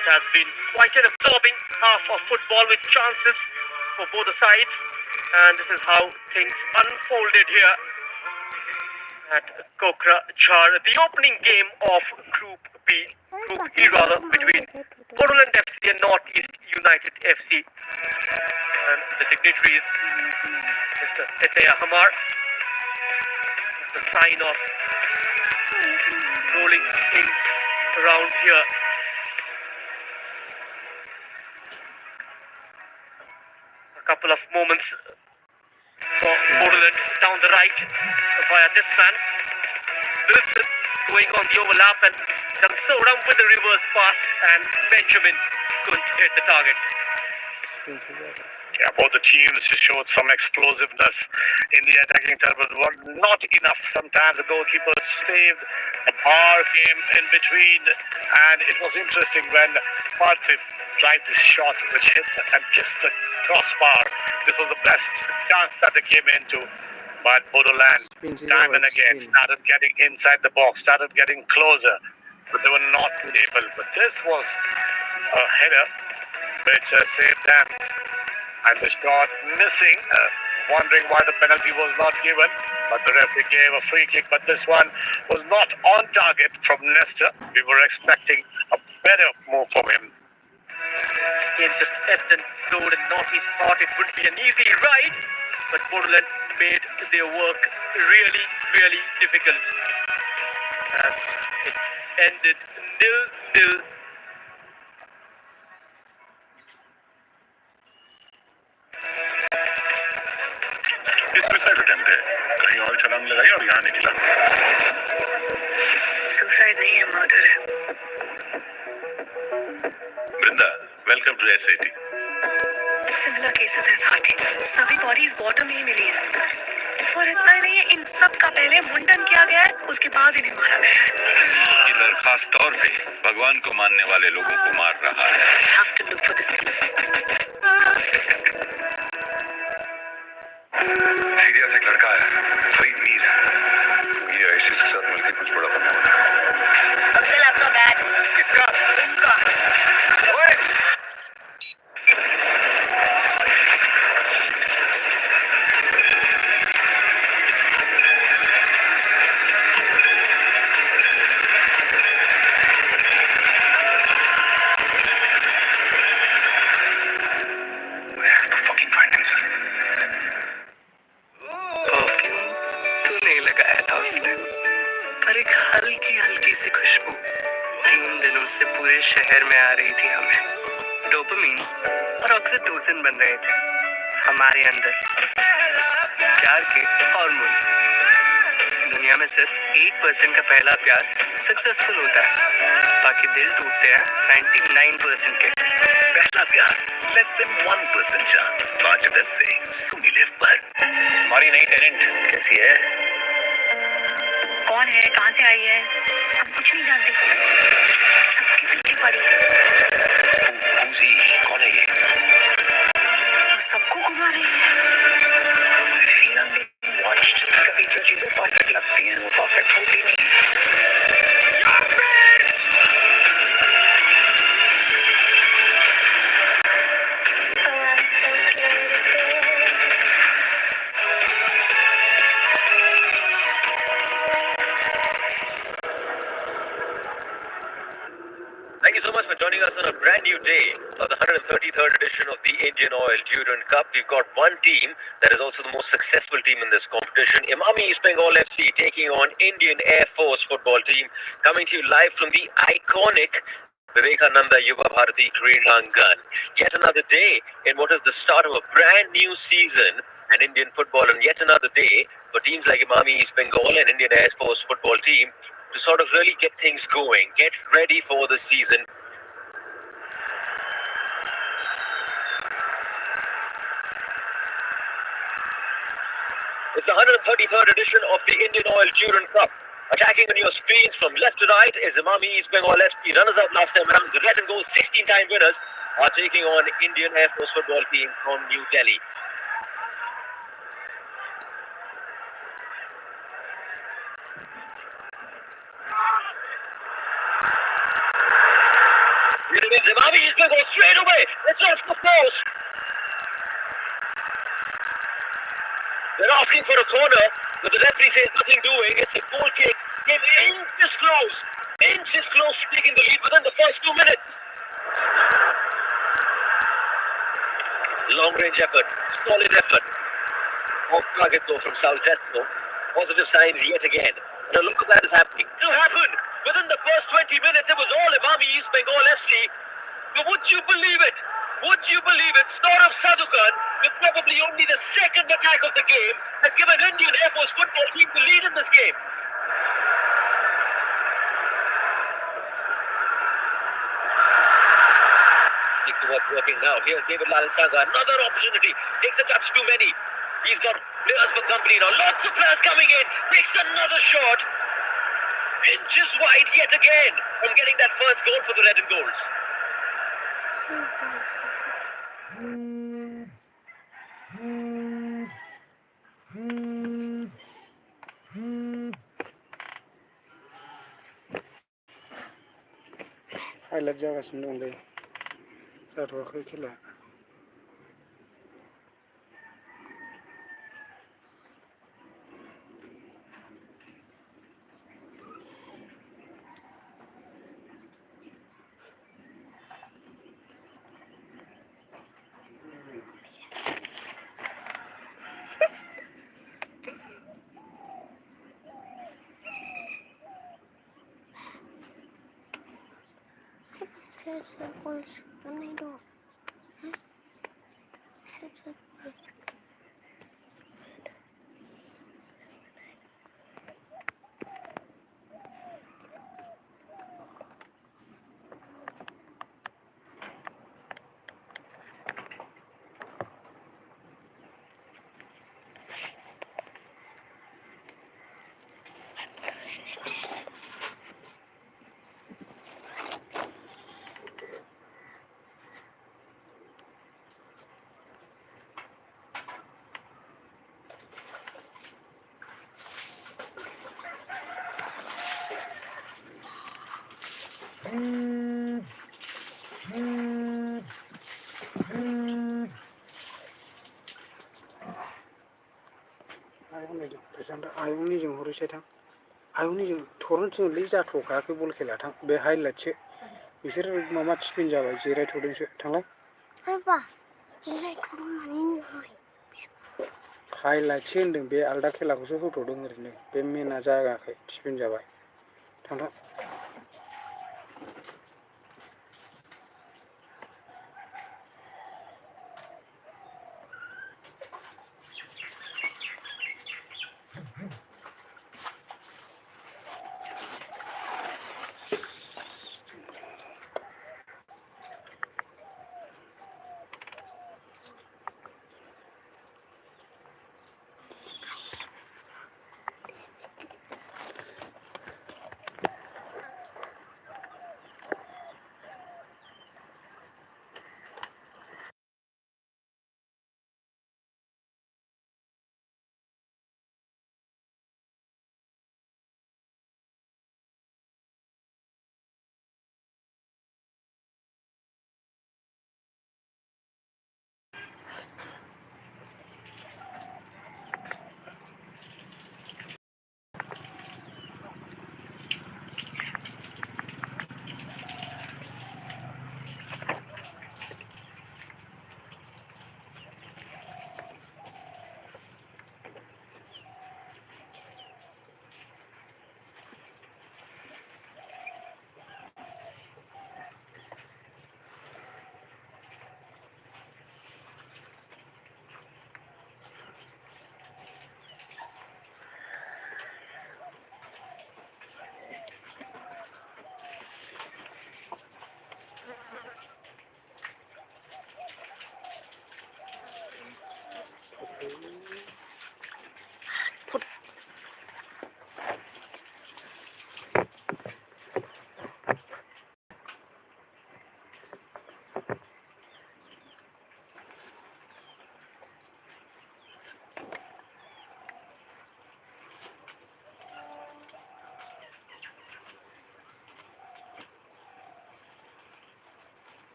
It has been quite an absorbing half of football with chances for both the sides, and this is how things unfolded here at Kokrachhar, the opening game of Group E rather, between Bodoland FC and Northeast United FC. And the dignitaries, Mr. Etaya Hamar, the sign of rolling things around here. A couple of moments for Bodoland down the right via this man. Wilson going on the overlap and done so around with the reverse pass, and Benjamin couldn't hit the target. Yeah, both the teams showed some explosiveness in the attacking third, but not enough. Sometimes the goalkeeper saved, the bar came in between, and it was interesting when Parthiv tried this shot which hit and kissed the crossbar. This was the best chance that they came into. But Bodoland, time and again, started getting inside the box, started getting closer, but they were not able. But this was a header which saved them. And the shot missing, wondering why the penalty was not given. But the referee gave a free kick. But this one was not on target from Nestor. We were expecting a better move from him. In just Eston Road and Northeast thought it would be an easy ride, but Bodoland made their work really, really difficult. And it ended 0-0. इस suicide attempt है, कहीं और छलांग लगाई और यहाँ निकला। Suicide नहीं है, मर्डर है। Vrinda, welcome to SIT। Similar cases हैं साथी, सभी बॉडीज बॉटम में ही मिली है। और इतना ही नहीं है, इन सब का पहले मुंडन किया गया है, उसके बाद इन्हें मारा गया है। किलर खास तौर पे भगवान को मानने वाले लोगों को मार रहा है। I have to look for this killer. Syria से एक लड़का है, फरीद मीर। ये आईसिस के साथ मिलकर कुछ बड़ा बना है। अब चल आपका बैग। किसका? उनका। ओए! पर एक हल्की हल्की सी खुशबू 3 दिनों से पूरे शहर में आ रही थी हमें। डोपामीन और ऑक्सीटोसिन बन रहे थे हमारे अंदर, प्यार के हार्मोन्स। दुनिया में सिर्फ 1% का पहला प्यार सक्सेसफुल होता है, बाकी दिल टूटते हैं 99% के। पहला प्यार, less than 1% चांस। 5-10 से सुनी लिव पर। हमारी नई टेनेंट कैसी है? कौन है, कहाँ से आई है, हम कुछ नहीं जानते, सबके पीछे पड़ी है। कौन है ये? सबको घुमा रही है। कभी जो चीजें परफेक्ट लगती हैं वो परफेक्ट होती नहीं। Thank you so much for joining us on a brand new day of the 133rd edition of the Indian Oil Durand Cup. We've got one team that is also the most successful team in this competition. Imami East Bengal FC taking on Indian Air Force football team, coming to you live from the iconic Vivekananda Yuva Bharati Kridangan. Yet another day in what is the start of a brand new season in Indian football, and yet another day for teams like Imami East Bengal and Indian Air Force football team to sort of really get things going, get ready for the season. It's the 133rd edition of the Indian Oil Durand Cup. Attacking on your screens from left to right is Imami East Bengal FC, runners-up last time around. The red and gold 16-time winners are taking on Indian Air Force football team from New Delhi. It means Imami is going to go straight away. It's off the post. They're asking for a corner, but the referee says nothing doing. It's a goal kick. Came inches close to taking the lead within the first 2 minutes. Long range effort, solid effort. Off target though from South Destino. Positive signs yet again. And a lot of that is happening. To happen within the first 20 minutes, it was all Imami East Bengal FC. But would you believe it? Would you believe it? Saurav Sadhukan, with probably only the second attack of the game, has given Indian Air Force football team the lead in this game. Think what's working now. Here's David Lal Sangha. Another opportunity. Takes a touch too many. He's got players for company now. Lots of players coming in. Takes another shot. Inches wide yet again from getting that first goal for the Red and Golds. Highlight जागासिनो दंलै जाथ'वाखै खेला आयंनिजों हरोसै थां आयंनिजों थरनो थिनोलै जाथ'खायाखै बल खेला थां बे हाइलाइटसो बिसोर माबा स्पिन जाबाय जिरायथ'दोंसो थांलाय हाबा जिरायथ'दों माने हाइलाइटसो होनदों बे आलदा खेलाखौसो होथ'दों ओरैनो बे मेना जायाखै स्पिन जाबाय थांथां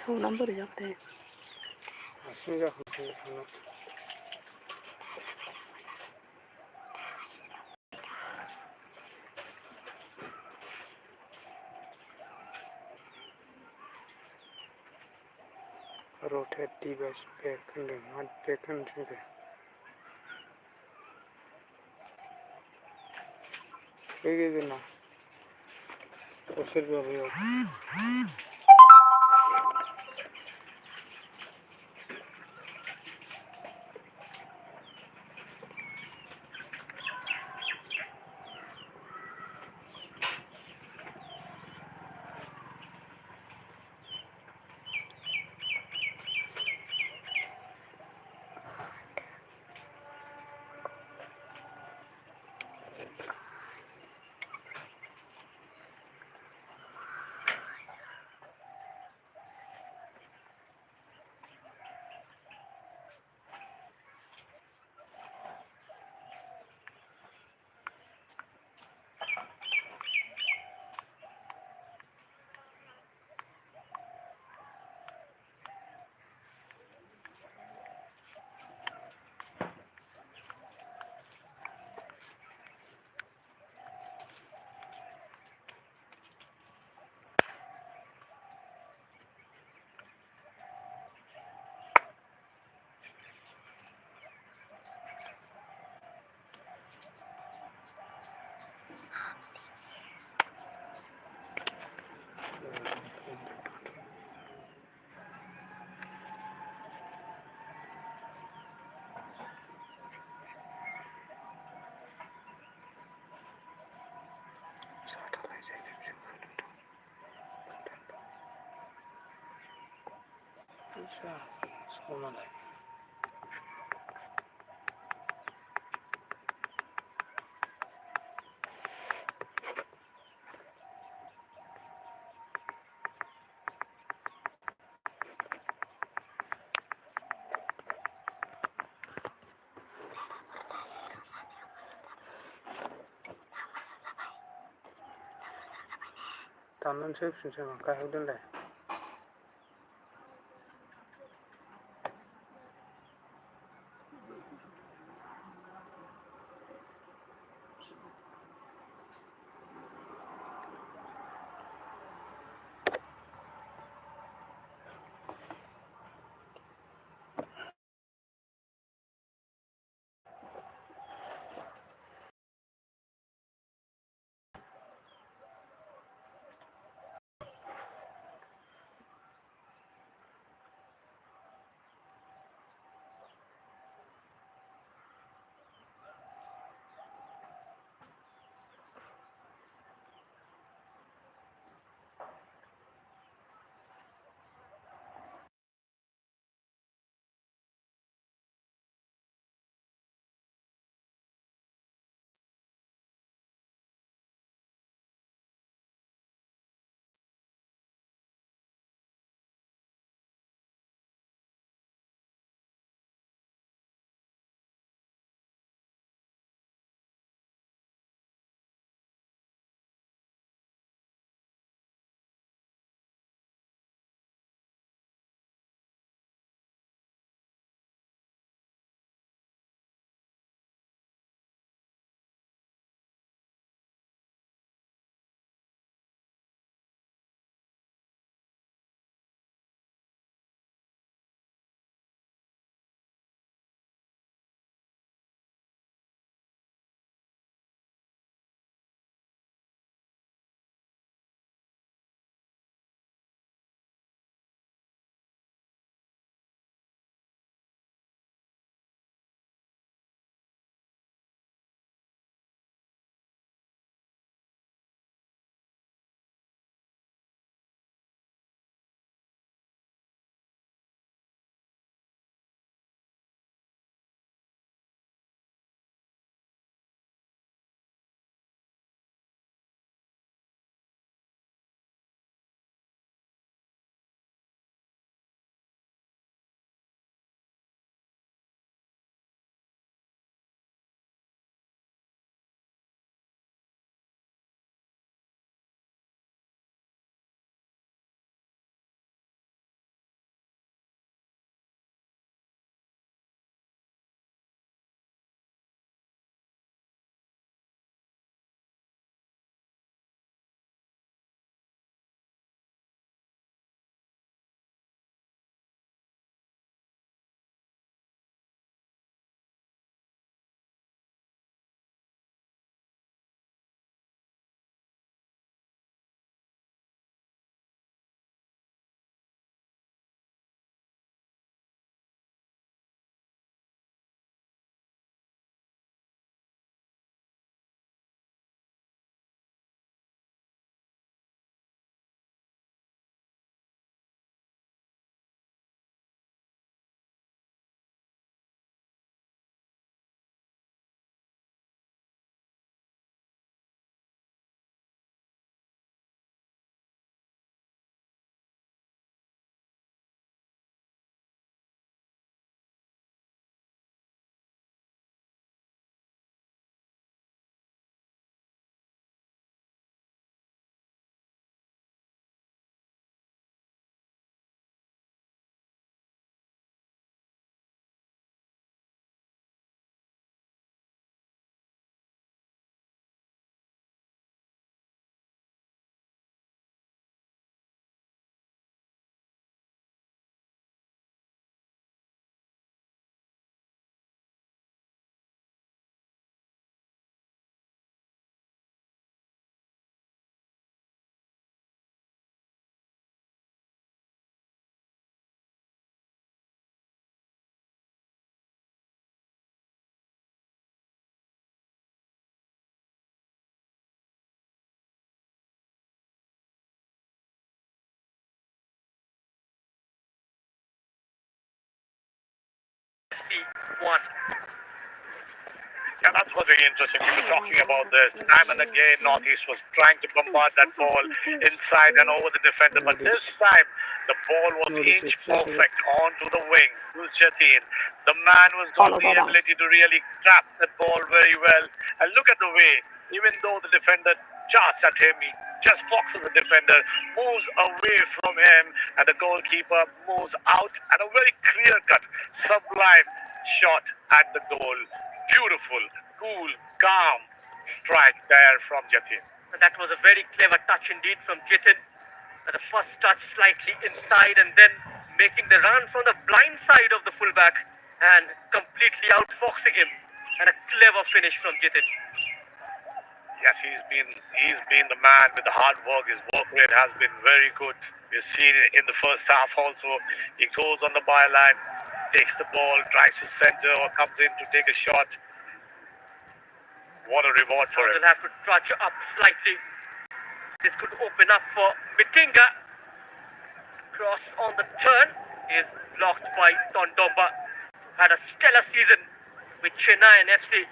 저는 보리 잡대. 아시가 하나. Rotate device back and not back and the big enough. 다음은 수입순서만 가해둔래. 3-1. Yeah, that's what's really interesting. We were talking about this time and again. Northeast was trying to bombard that ball inside and over the defender, but this time the ball was inch perfect onto the wing. Who's Jatin? The man was got the ability to really trap that ball very well. And look at the way, even though the defender charged at him, he just foxes the defender, moves away from him, and the goalkeeper moves out, and a very clear-cut, sublime shot at the goal. Beautiful, cool, calm strike there from Jatin. And that was a very clever touch indeed from Jitin. The first touch slightly inside and then making the run from the blind side of the fullback and completely outfoxing him. And a clever finish from Jitin. Yes, he's been the man with the hard work. His work rate has been very good. We've seen it in the first half also. He goes on the byline, takes the ball, tries to center or comes in to take a shot. What a reward for him. They'll have to trudge up slightly. This could open up for Mitinga. Cross on the turn is blocked by Tondomba. Had a stellar season with Chennai and FC.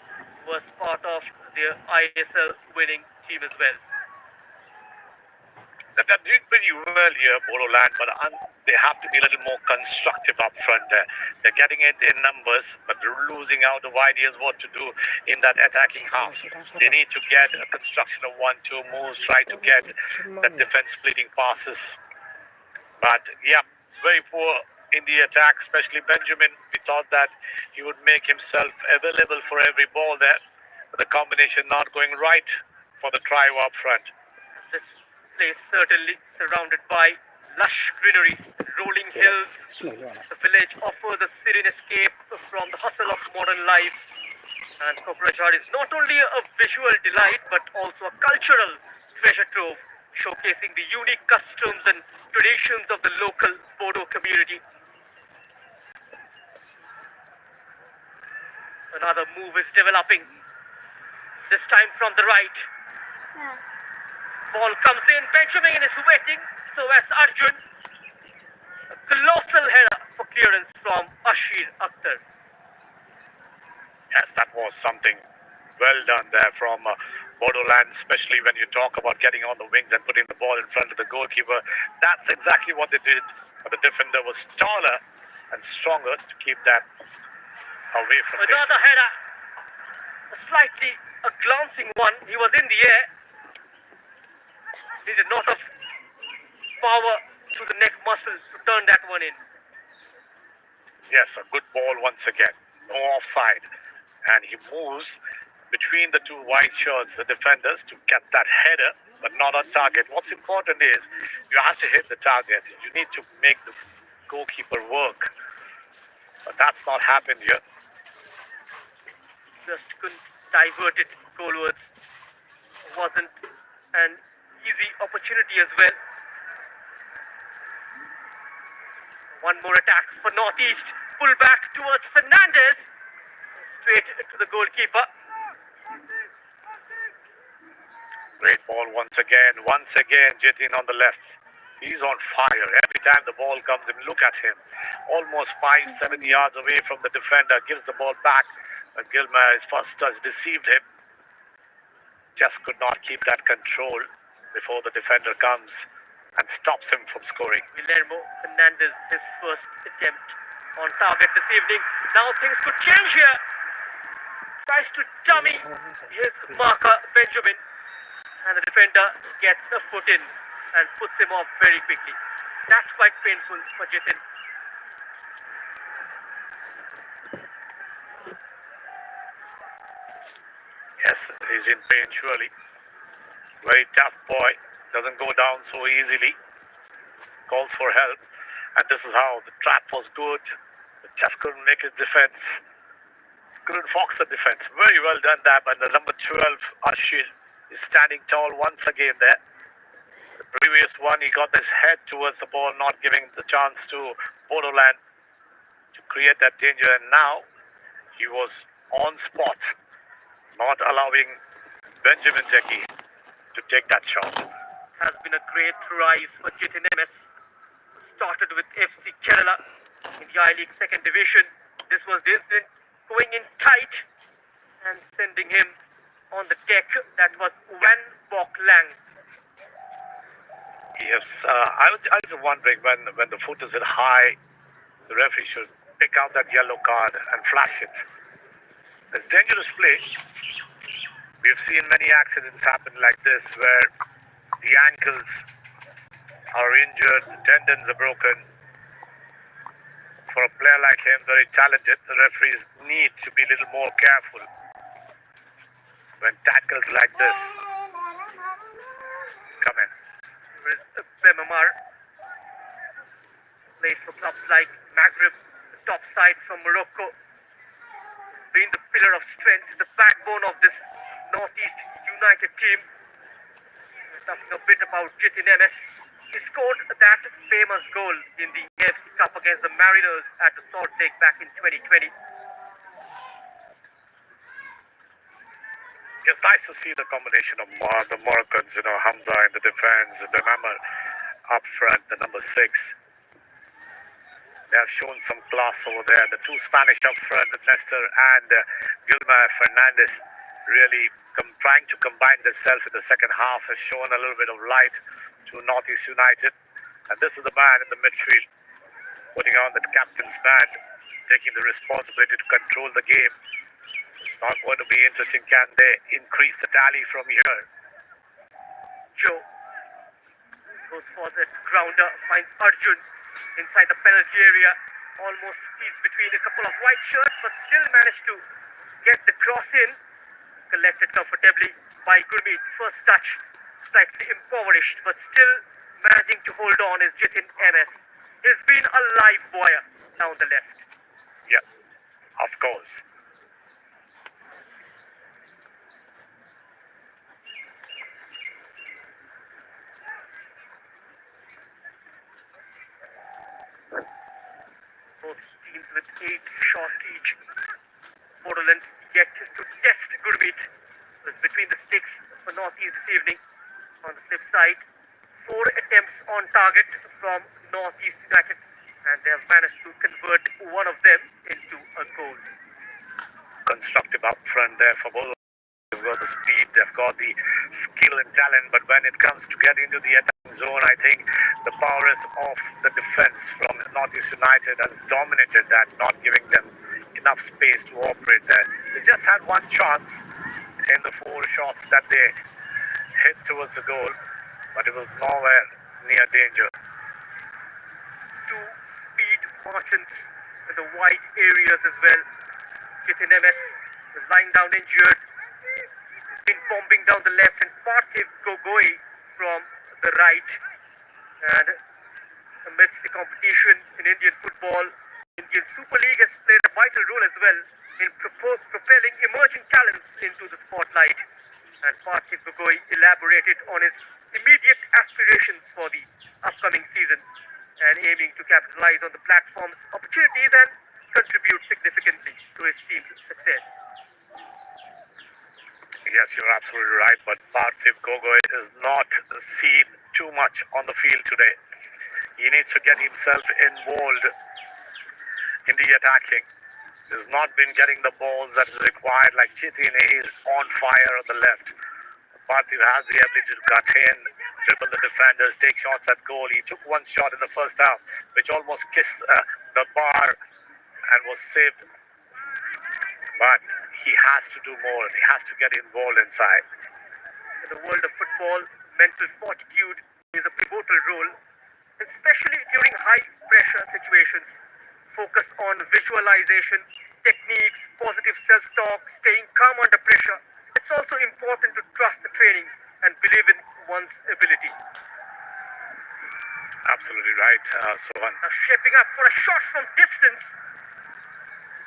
Was part of their ISL winning team as well. They're doing pretty well here, Bodoland, but they have to be a little more constructive up front there. They're getting it in numbers, but they're losing out of ideas what to do in that attacking half. They need to get a construction of 1-2 moves, try to get that defense splitting passes. But yeah, very poor in the attack, especially Benjamin. We thought that he would make himself available for every ball there, but the combination not going right for the trio up front. This place certainly surrounded by lush greenery and rolling hills. The village offers a serene escape from the hustle of modern life. And Kokrajhar is not only a visual delight but also a cultural treasure trove, showcasing the unique customs and traditions of the local Bodo community. Another move is developing, this time from the right. Ball comes in, Benjamin is waiting, so as Arjun. A colossal header for clearance from Ashir Akhtar. Yes, that was something well done there from Bodoland, especially when you talk about getting on the wings and putting the ball in front of the goalkeeper. That's exactly what they did. But the defender was taller and stronger to keep that away from him. Another header, a glancing one. He was in the air. Needed a lot of power to the neck muscles to turn that one in. Yes, a good ball once again. No offside. And he moves between the two white shirts, the defenders, to get that header, but not on target. What's important is you have to hit the target. You need to make the goalkeeper work. But that's not happened here. Just couldn't divert it goalwards. Wasn't an easy opportunity as well. One more attack for Northeast. Pull back towards Fernandez. Straight to the goalkeeper. Great ball once again. Once again, Jatin on the left. He's on fire. Every time the ball comes in, look at him. Almost 5-7 yards away from the defender. Gives the ball back. But Gilmer's first touch deceived him. Just could not keep that control before the defender comes and stops him from scoring. Guillermo Fernandez, his first attempt on target this evening. Now things could change here. Tries to dummy his marker, Benjamin. And the defender gets a foot in and puts him off very quickly. That's quite painful for Jitin. Yes, he's in pain surely. Very tough boy. Doesn't go down so easily. Calls for help. And this is how the trap was good. But just couldn't make his defense. Couldn't fox the defense. Very well done that. And the number 12, Ashir, is standing tall once again there. The previous one, he got his head towards the ball, not giving the chance to Bodoland to create that danger. And now he was on spot, not allowing Benjamin Teki to take that shot. Has been a great rise for Jitin MS. Started with FC Kerala in the I-League 2nd Division, This was the incident going in tight and sending him on the deck. That was Bodoland. Yes, I was wondering when the foot is at high, the referee should pick out that yellow card and flash it. It's dangerous play. We've seen many accidents happen like this where the ankles are injured, the tendons are broken. For a player like him, very talented, the referees need to be a little more careful when tackles like this come in. There is Bemamar, played for clubs like Maghreb, the top side from Morocco, being the pillar of strength, the backbone of this Northeast United team. We're talking a bit about Jitin MS. He scored that famous goal in the AFC Cup against the Mariners at the Salt Lake back in 2020. It's nice to see the combination of the Moroccans, Hamza in the defense, Bemamar up front, the number 6. They have shown some class over there. The two Spanish up front, Nestor and Gilmar Fernandez, really trying to combine themselves in the second half, has shown a little bit of light to Northeast United. And this is the man in the midfield, putting on the captain's band, taking the responsibility to control the game. It's not going to be interesting. Can they increase the tally from here? Joe goes for the grounder, finds Arjun inside the penalty area. Almost squeezed between a couple of white shirts, but still managed to get the cross in. Collected comfortably by Gurmeet. First touch, slightly impoverished, but still managing to hold on is Jitin MS. He's been a live wire down the left. Yes, of course. Both teams with 8 shots each. Bodoland yet to test Gurmeet. Was between the sticks for Northeast this evening. On the flip side, 4 attempts on target from Northeast United, and they have managed to convert one of them into a goal. Constructive up front there for both. They've got the speed, they've got the skill and talent, but when it comes to getting into the attacking zone, I think the prowess of the defense from Northeast United has dominated that, not giving them enough space to operate there. They just had one chance in the 4 shots that they hit towards the goal, but it was nowhere near danger. 2 speed merchants in the wide areas as well. Jitin MS was lying down injured. He's been bombing down the left, and Parthiv Gogoi from the right. And amidst the competition in Indian football, Indian Super League has played a vital role as well in propelling emerging talents into the spotlight. And Parthiv Gogoi elaborated on his immediate aspirations for the upcoming season and aiming to capitalize on the platform's opportunities and contribute significantly to his team's success. Yes, you're absolutely right, but Parthiv Gogoi is not seen too much on the field today. He needs to get himself involved in the attacking. He's not been getting the balls that is required like Jitin. He's on fire on the left. Parthiv has the ability to cut in, dribble the defenders, take shots at goal. He took one shot in the first half, which almost kissed the bar and was saved. But he has to do more. He has to get involved inside. In the world of football, mental fortitude is a pivotal role, especially during high-pressure situations. Focus on visualization, techniques, positive self-talk, staying calm under pressure. It's also important to trust the training and believe in one's ability. Absolutely right, Sohan. Now shaping up for a shot from distance.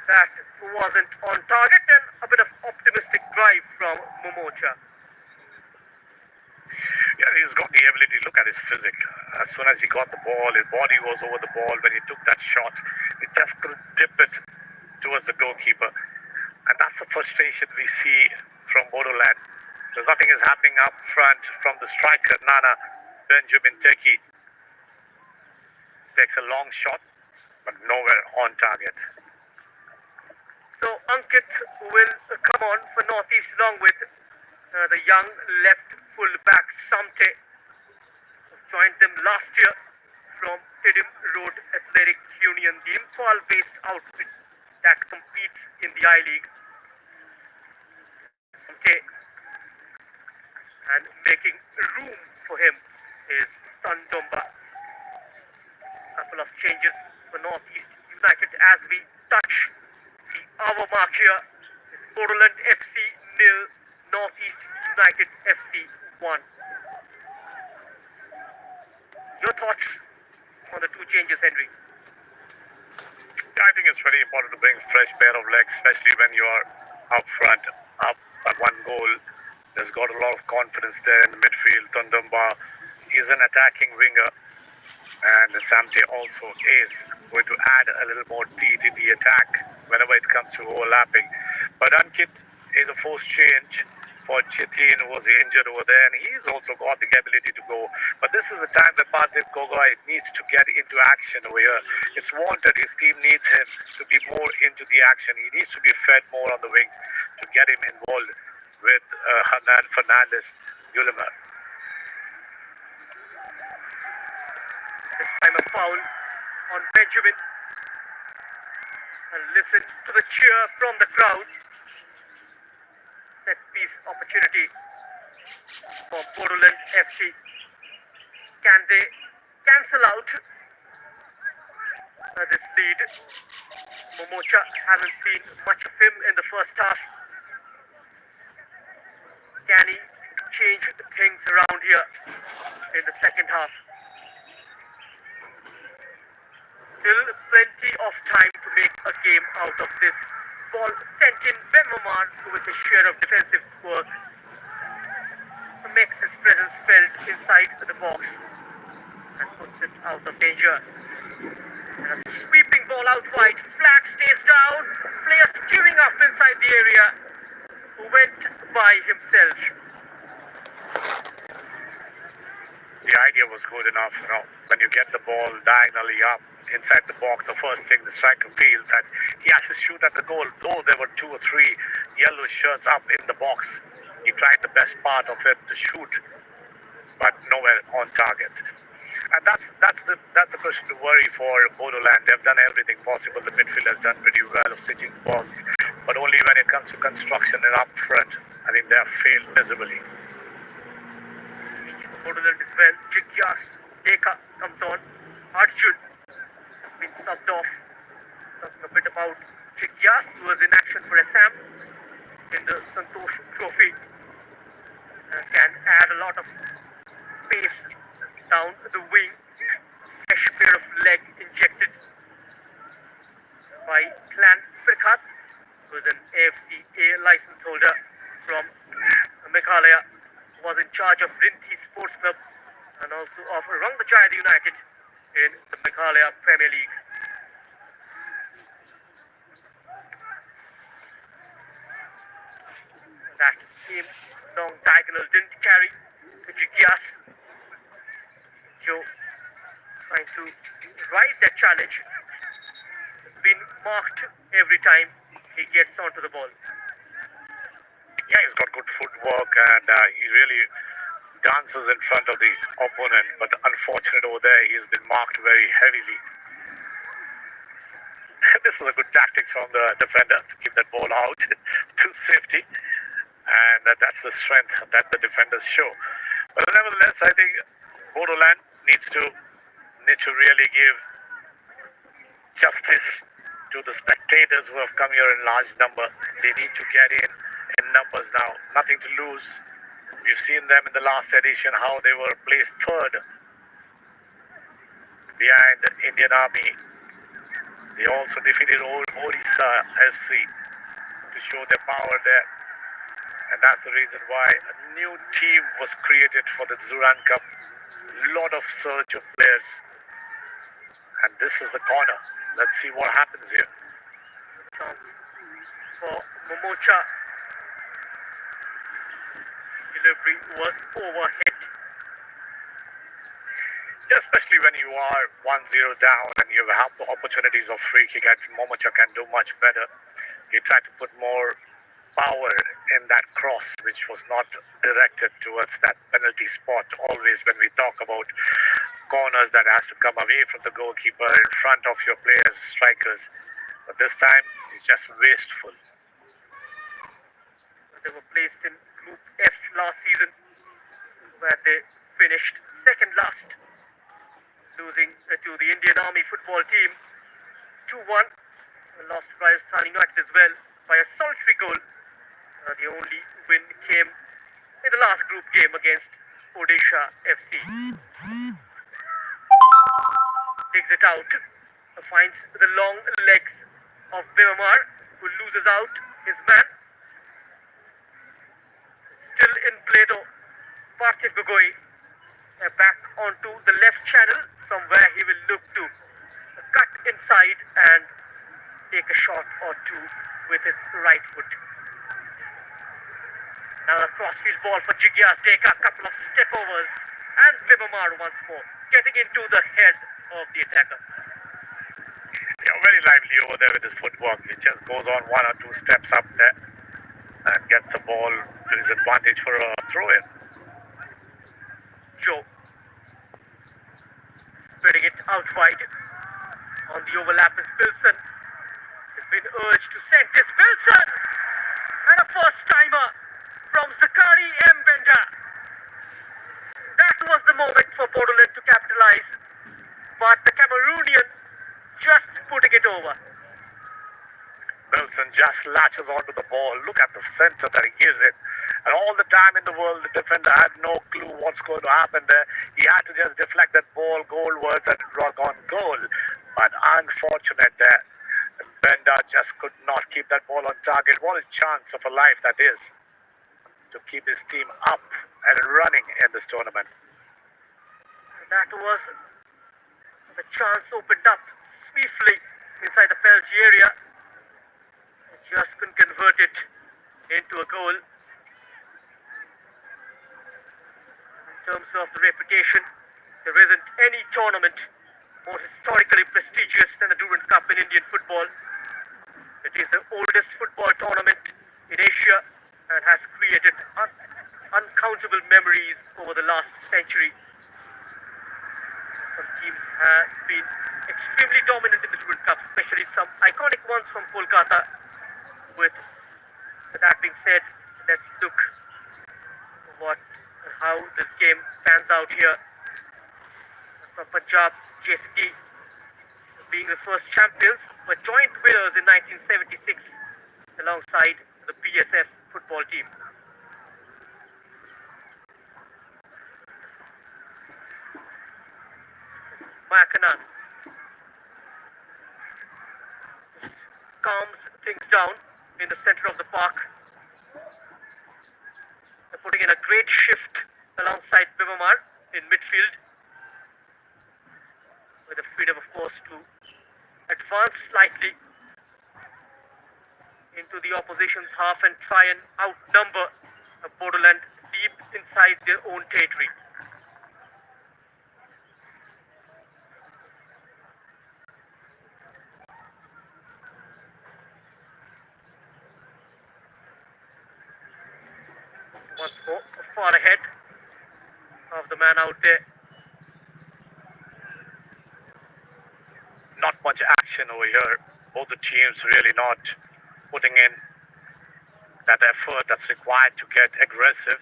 That wasn't on target, and a bit of optimistic drive from Momocha. Yeah, he's got the ability. Look at his physique. As soon as he got the ball, his body was over the ball. When he took that shot, he just couldn't dip it towards the goalkeeper. And that's the frustration we see from Bodoland. Because nothing is happening up front from the striker, Nana Benjamin Teki. Takes a long shot, but nowhere on target. So Ankit will come on for Northeast along with the young left full back Samte, who joined them last year from Tidim Road Athletic Union, the Imphal-based outfit that competes in the I-League. Samte, and making room for him is Tandomba. Couple of changes for Northeast United as we touch the hour mark here. It's Bodoland FC 0, Northeast United FC 1. Your thoughts on the two changes, Henry? I think it's very important to bring fresh pair of legs, especially when you are up front, up by one goal. There's got a lot of confidence there in the midfield. Tundumba is an attacking winger, and Samte also is going to add a little more teeth in the attack whenever it comes to overlapping. But Ankit is a forced change for Chetin, who was injured over there, and he's also got the ability to go. But this is the time that Parthiv Gogoi needs to get into action over here. It's wanted. His team needs him to be more into the action. He needs to be fed more on the wings to get him involved with Hernan Fernandez Gulimer. This time a foul on Benjamin. And listen to the cheer from the crowd. Set piece opportunity for Bodoland FC. Can they cancel out this lead? Momocha hasn't seen much of him in the first half. Can he change things around here in the second half? Still plenty of time to make a game out of this. Ball sent in Bemamar with a share of defensive work. Makes his presence felt inside the box and puts it out of danger. And a sweeping ball out wide. Flag stays down. Player queuing up inside the area, who went by himself. The idea was good enough, when you get the ball diagonally up inside the box, the first thing the striker feels that he has to shoot at the goal. Though there were 2 or 3 yellow shirts up in the box, he tried the best part of it to shoot, but nowhere on target. And that's the question to worry for Bodoland. They've done everything possible. The midfield has done pretty well of stitching balls, but only when it comes to construction and up front, I think they have failed miserably. Bodoland as well. Jigyas Deka comes on. Arjun has been subbed off. Talking a bit about Jigyas, who was in action for Assam in the Santosh Trophy. Can add a lot of space down the wing. Fresh pair of leg injected by Clan Prekhat, who is an AFCA license holder from Meghalaya, was in charge of Rinthi Sports Club and also of Rangpachayat United in the Meghalaya Premier League. That same long diagonal didn't carry to Jigyas. Joe trying to ride that challenge. Been marked every time he gets onto the ball. Yeah, he's got good footwork and he really dances in front of the opponent, but unfortunate over there, he's been marked very heavily. This is a good tactic from the defender to keep that ball out to safety, and that's the strength that the defenders show. But nevertheless, I think Bodoland needs to really give justice to the spectators who have come here in large number. They need to get in numbers now. Nothing to lose. We've seen them in the last edition how they were placed third behind the Indian Army. They also defeated Odisha FC to show their power there. And that's the reason why a new team was created for the Durand Cup. Lot of search of players. And this is the corner. Let's see what happens here. Chance for Momocha. Delivery was overhit. Especially when you are 1-0 down and you have the opportunities of free kick, and Momocha can do much better. He He tried to put more power in that cross, which was not directed towards that penalty spot. Always when we talk about corners, that has to come away from the goalkeeper in front of your players, strikers. But this time, it's just wasteful. They were placed in Group F last season, where they finished second last, losing to the Indian Army football team 2-1. Lost to Rajasthan United as well by a solitary goal. The only win came in the last group game against Odisha FC. Digs it out, finds the long legs of Bimamar, who loses out his man. Still in play though, Parthiv Gogoi back onto the left channel, from where he will look to cut inside and take a shot or two with his right foot. Now a crossfield ball for Jigyas Deka, a couple of step overs, and Bimamar once more, getting into the head of the attacker. Yeah, very lively over there with his footwork. He just goes on one or two steps up there and gets the ball to his advantage for a throw-in. Joe spreading it out wide. On the overlap is Wilson. Has been urged to send this. Wilson! And a first timer from Zakari Mbenda. That was the moment for Bodoland to capitalize, but the Cameroonian just putting it over. Wilson just latches onto the ball. Look at the center that he gives it. And all the time in the world, the defender had no clue what's going to happen there. He had to just deflect that ball goalwards and rock on goal. But unfortunate there. Benda just could not keep that ball on target. What a chance of a life that is to keep his team up and running in this tournament. That was the chance opened up swiftly inside the penalty area. Just couldn't convert it into a goal. In terms of the reputation, there isn't any tournament more historically prestigious than the Durand Cup in Indian football. It is the oldest football tournament in Asia and has created uncountable memories over the last century. Some teams have been extremely dominant in the Durand Cup, especially some iconic ones from Kolkata. With that being said, let's look how this game pans out here. From Punjab, JCT being the first champions, were joint winners in 1976 alongside the PSF football team. Makanan calms things down in the center of the park. They're putting in a great shift alongside Bimamar in midfield, with the freedom, of course, to advance slightly into the opposition's half and try and outnumber Bodoland deep inside their own territory. Once more, far ahead of the man out there. Not much action over here. Both the teams really not putting in that effort that's required to get aggressive.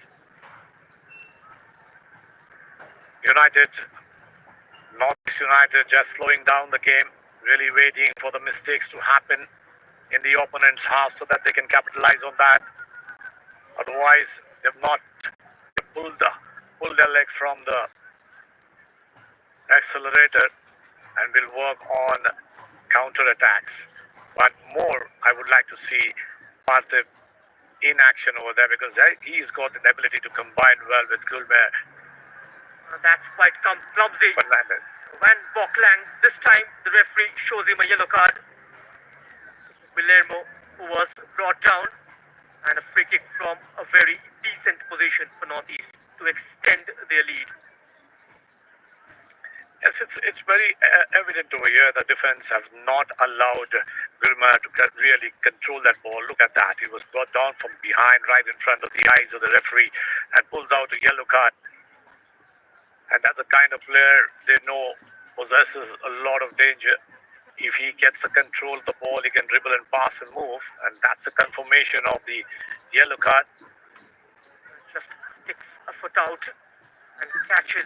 Northeast United just slowing down the game, really waiting for the mistakes to happen in the opponent's half so that they can capitalize on that. Otherwise, they've not pulled their leg from the accelerator and will work on counter-attacks. But more, I would like to see Parthiv in action over there, because he's got the ability to combine well with Gulmer. That's quite clumsy. Van Boklang, this time the referee shows him a yellow card. Guillermo, who was brought down, and a free kick from a very decent position for Northeast to extend their lead. Yes, it's very evident over here the defense have not allowed Gurma to really control that ball. Look at that. He was brought down from behind, right in front of the eyes of the referee, and pulls out a yellow card. And that's the kind of player they know possesses a lot of danger. If he gets the control of the ball, he can dribble and pass and move. And that's the confirmation of the yellow card. Just sticks a foot out and catches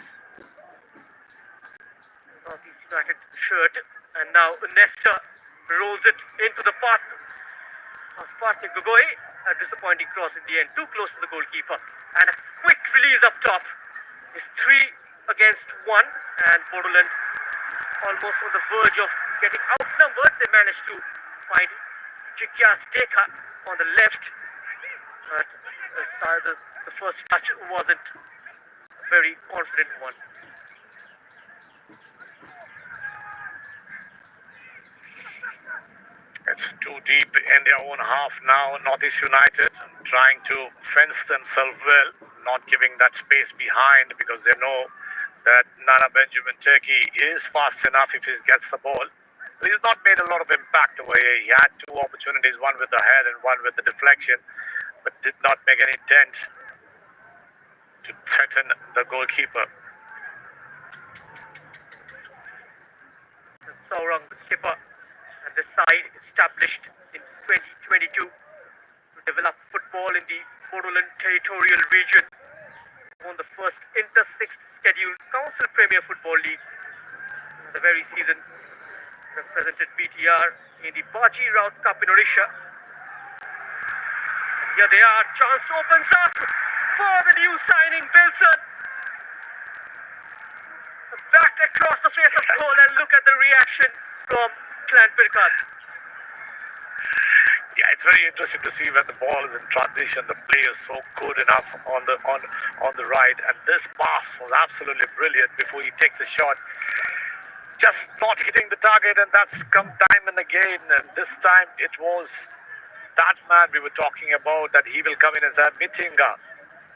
Northeast United shirt. And now Nesta rolls it into the path of Parthiv Gogoi. A disappointing cross in the end, too close to the goalkeeper. And a quick release up top. It's 3 against 1, and Bodoland almost on the verge of getting outnumbered. They managed to find Jikyas Dekha on the left, but the first touch wasn't a very confident one. It's too deep in their own half now. Northeast United trying to fence themselves well, not giving that space behind because they know that Nana Benjamin Turkey is fast enough if he gets the ball. But he's not made a lot of impact away. He had 2 opportunities, one with the head and one with the deflection, but did not make any dent to threaten the goalkeeper. Saurang, the skipper, and the side established in 2022 to develop football in the Bodoland territorial region. Won the first inter-sixth scheduled Council Premier Football League. The very season represented BTR in the Baji Raut Cup in Odisha. And here they are, chance opens up for the new signing, Bilson. Back across the face of goal, and look at the reaction from Clan Pirkat. Yeah, it's very interesting to see when the ball is in transition. The play is so good enough on the right, and this pass was absolutely brilliant before he takes a shot. Just not hitting the target, and that's come time and again. And this time it was that man we were talking about, that he will come in and say, Mithinga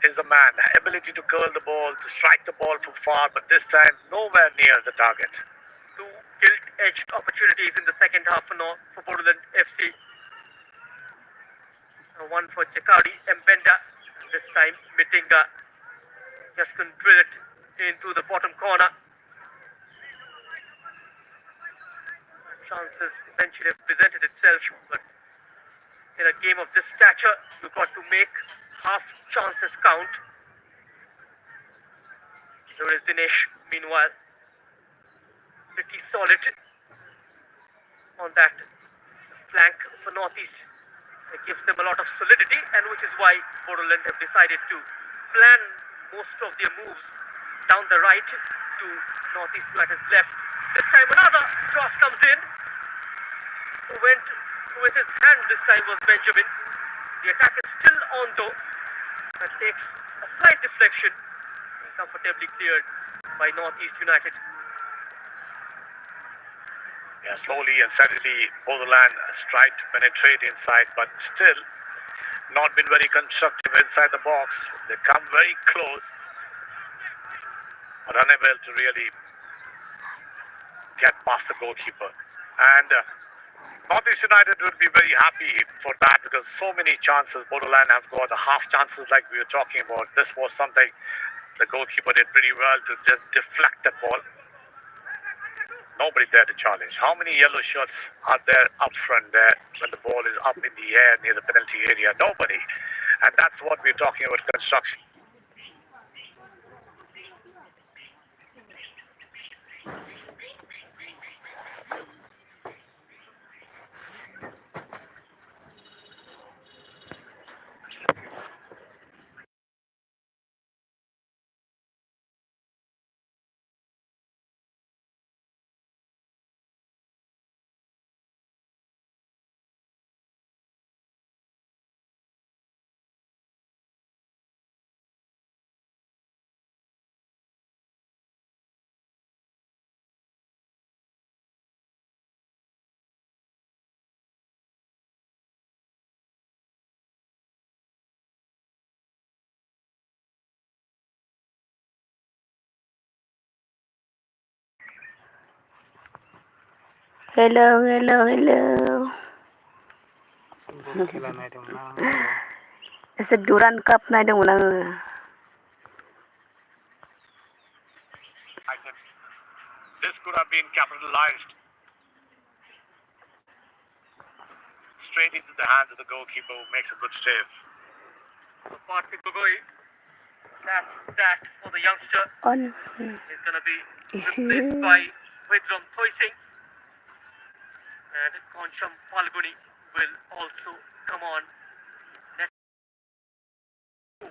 is the man. Ability to curl the ball, to strike the ball from far, but this time nowhere near the target. 2 gilt-edged opportunities in the second half for Bodoland FC. One for Jakadi Mbenda. This time Mithinga just couldn't drill it into the bottom corner. Chances eventually have presented itself, but in a game of this stature, you've got to make half chances count. There is Dinesh, meanwhile, pretty solid on that flank for Northeast. It gives them a lot of solidity, and which is why Bodoland have decided to plan most of their moves down the right to Northeast United's left. This time another cross comes in. Who went with his hand this time was Benjamin. The attack is still on though. That takes a slight deflection, comfortably cleared by Northeast United. Yeah, slowly and steadily, Bodoland has tried to penetrate inside, but still not been very constructive inside the box. They come very close, but unable to really get past the goalkeeper. And Northeast United would be very happy for that, because so many chances Bodoland have got, the half chances like we were talking about. This was something the goalkeeper did pretty well to just deflect the ball. Nobody there to challenge. How many yellow shirts are there up front there when the ball is up in the air near the penalty area? Nobody. And that's what we're talking about, construction. Hello, hello, hello. Football खेला नायदोंमोन आं एसे दुरान काप नायदोंमोन आङो I said, this could have been capitalized. Straight into the hands of the goalkeeper who makes a good save. Partly Gogoi. That's that for the youngster. on He's going to be isi replaced by Widram Thoising. And Koncham Falguni will also come on. Next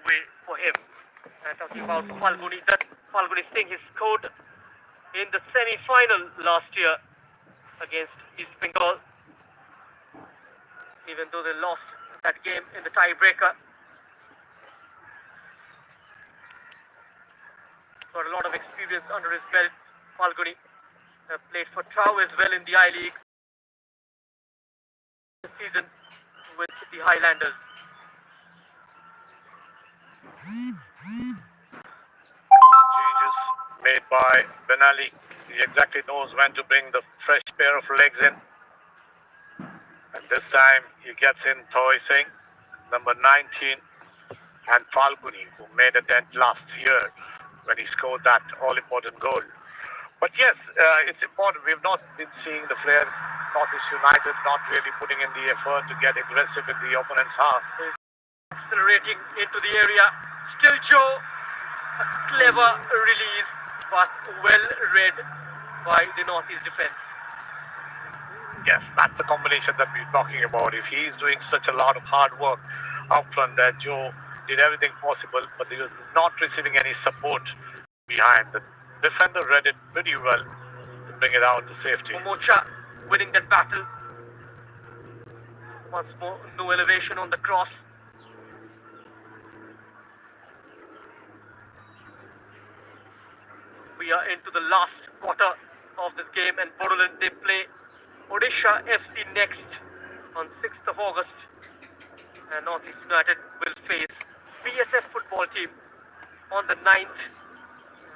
way for him. And talking about Falguni, that Falguni Singh, he scored in the semi-final last year against East Bengal. Even though they lost that game in the tiebreaker. Got a lot of experience under his belt. Falguni played for Trau as well in the I-League this season with the Highlanders. Changes made by Benali. He exactly knows when to bring the fresh pair of legs in. And this time he gets in Thoi Singh, number 19, and Falguni, who made a dent last year when he scored that all-important goal. But yes, it's important. We've not been seeing the Flair Northeast United not really putting in the effort to get aggressive in the opponent's half. Accelerating into the area. Still Joe. A clever release, but well read by the Northeast defense. Yes, that's the combination that we're talking about. If he's doing such a lot of hard work up front, that Joe did everything possible, but he was not receiving any support behind. The defender read it pretty well to bring it out to safety. Momocha winning that battle. Once more, no elevation on the cross. We are into the last quarter of this game, and Bodoland, they play Odisha FC next on 6th of August. And Northeast United will face BSF football team on the 9th.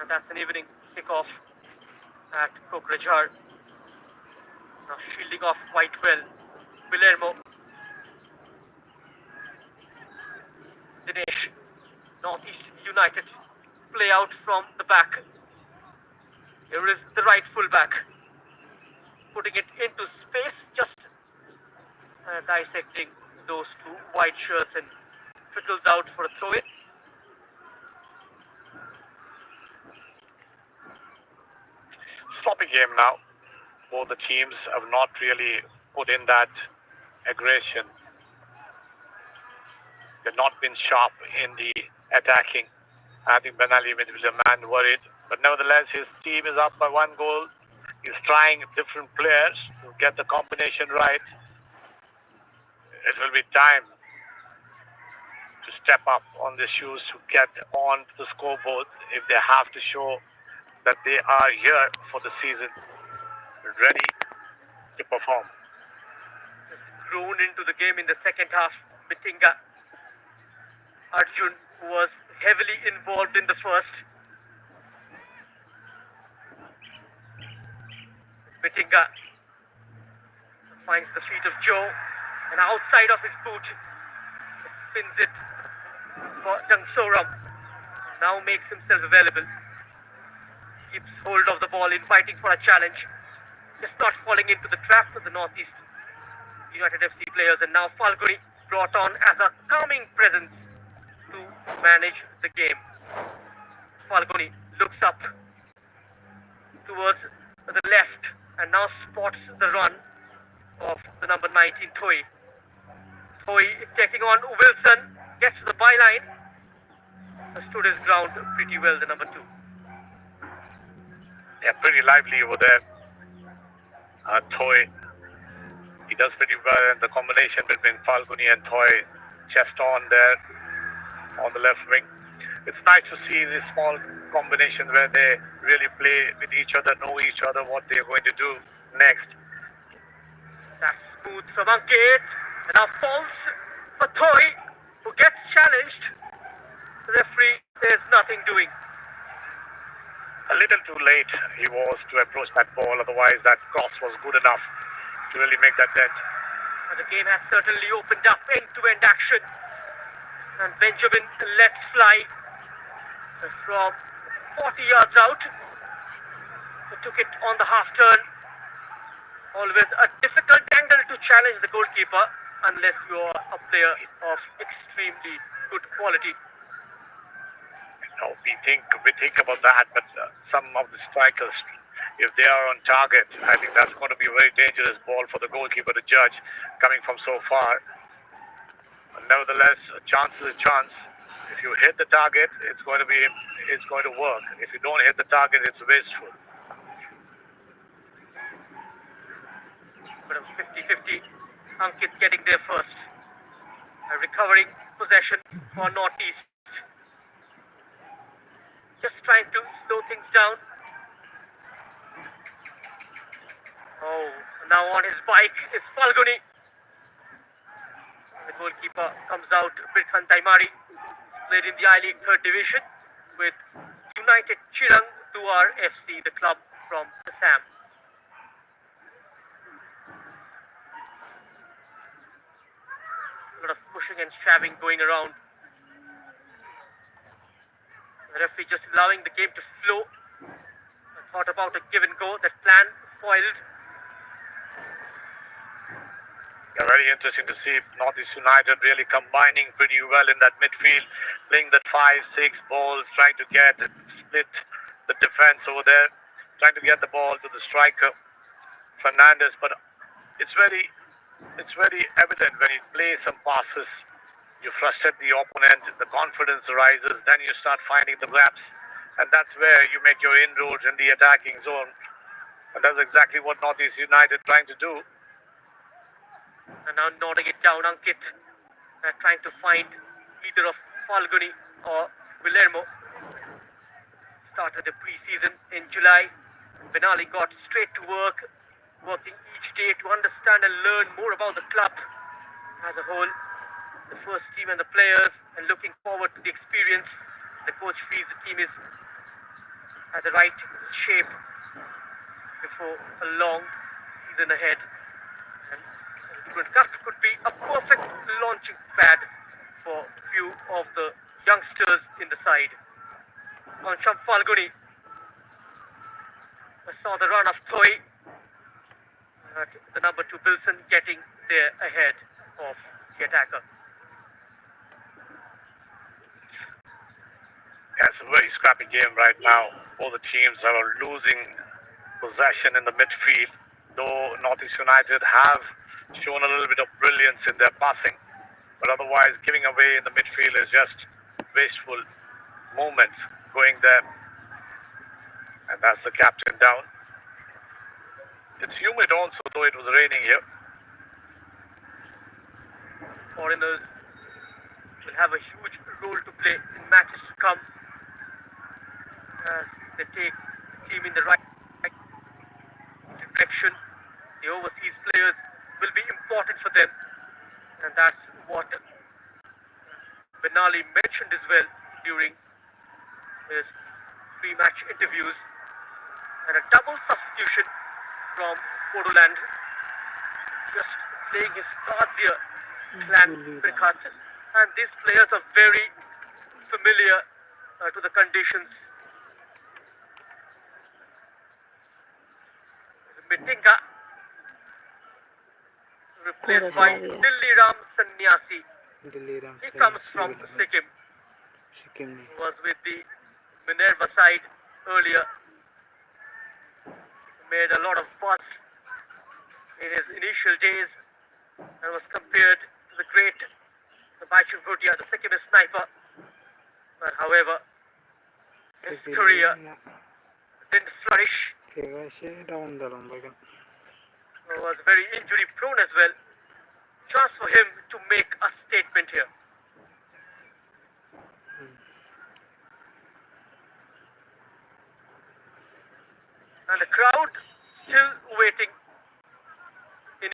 And that's an evening kickoff at Kokrajhar. Now shielding off quite well. Palermo. Dinesh. Northeast United play out from the back. Here is the right fullback. Putting it into space, just dissecting those two white shirts and trickles out for a throw-in. Sloppy game now. Both the teams have not really put in that aggression. They've not been sharp in the attacking. I think Benali was a man worried. But nevertheless, his team is up by 1 goal. He's trying different players to get the combination right. It will be time to step up on the shoes to get on the scoreboard if they have to show that they are here for the season, ready to perform. Grown into the game in the second half. Bitinga. Arjun was heavily involved in the first. Bitinga finds the feet of Joe, and outside of his boot spins it for Jangsoram. Now makes himself available. Keeps hold of the ball in fighting for a challenge. Just not falling into the trap of the Northeast United FC players. And now Falguni brought on as a calming presence to manage the game. Falguni looks up towards the left and now spots the run of the number 19 Thoi. Thoi taking on Wilson, gets to the byline, stood his ground pretty well, the number 2. Yeah, pretty lively over there. Thoi, he does pretty well, and the combination between Falguni and Thoi, chest on there on the left wing. It's nice to see this small combination where they really play with each other, know each other, what they're going to do next. That's smooth from Ankit, and now falls for Thoi, who gets challenged. The referee says nothing doing. A little too late he was to approach that ball, otherwise that cross was good enough to really make that dent. And But the game has certainly opened up end-to-end action. And Benjamin lets fly from 40 yards out. He took it on the half turn. Always a difficult angle to challenge the goalkeeper unless you are a player of extremely good quality. We think about that, but some of the strikers, if they are on target, I think that's going to be a very dangerous ball for the goalkeeper to judge coming from so far. But nevertheless, a chance is a chance. If you hit the target, it's going to work. If you don't hit the target, it's wasteful. But 50-50, Ankit getting there first. Recovering possession for Northeast. Just trying to slow things down. Oh, now on his bike is Falguni. The goalkeeper comes out, Birkhan Taimari, played in the I-League 3rd Division with United Chirang Duar FC, the club from Assam. A lot of pushing and shoving going around. The referee just allowing the game to flow. I thought about a give and go. That plan foiled. Yeah, very interesting to see Northeast United really combining pretty well in that midfield, playing that 5-6 balls, trying to split the defense over there, trying to get the ball to the striker, Fernandez. But it's very evident when you play some passes, you frustrate the opponent, the confidence arises, then you start finding the gaps, and that's where you make your inroads in the attacking zone. And that's exactly what Northeast United trying to do. And now nodding it down, Ankit trying to find either of Falguni or Guillermo. Started the pre-season in July. Benali got straight to work, working each day to understand and learn more about the club as a whole, the first team and the players, and looking forward to the experience. The coach feels the team is at the right shape before a long season ahead. And the Durand Cup could be a perfect launching pad for a few of the youngsters in the side. On Champ Falguni, I saw the run of Thoi. The number 2 Bilson getting there ahead of the attacker. It's a very scrappy game right now. Both the teams are losing possession in the midfield, though Northeast United have shown a little bit of brilliance in their passing, but otherwise giving away in the midfield is just wasteful moments going there. And that's the captain down. It's humid also, though it was raining here. Foreigners will have a huge role to play in matches to come as they take the team in the right direction. The overseas players will be important for them, and that's what Benali mentioned as well during his pre-match interviews. And a double substitution from Bodoland, just playing his cards here, Clan Birkhat. And these players are very familiar to the conditions. Mitinga, replaced by Dilli Ram Sannyasi. He comes from Sikkim. He was with the Minerva side earlier. Made a lot of buzz in his initial days and was compared to the great Baichung Bhutia, the Sikkimese sniper. But however, his career didn't flourish. He was very injury prone as well. Chance for him to make a statement here. And the crowd still waiting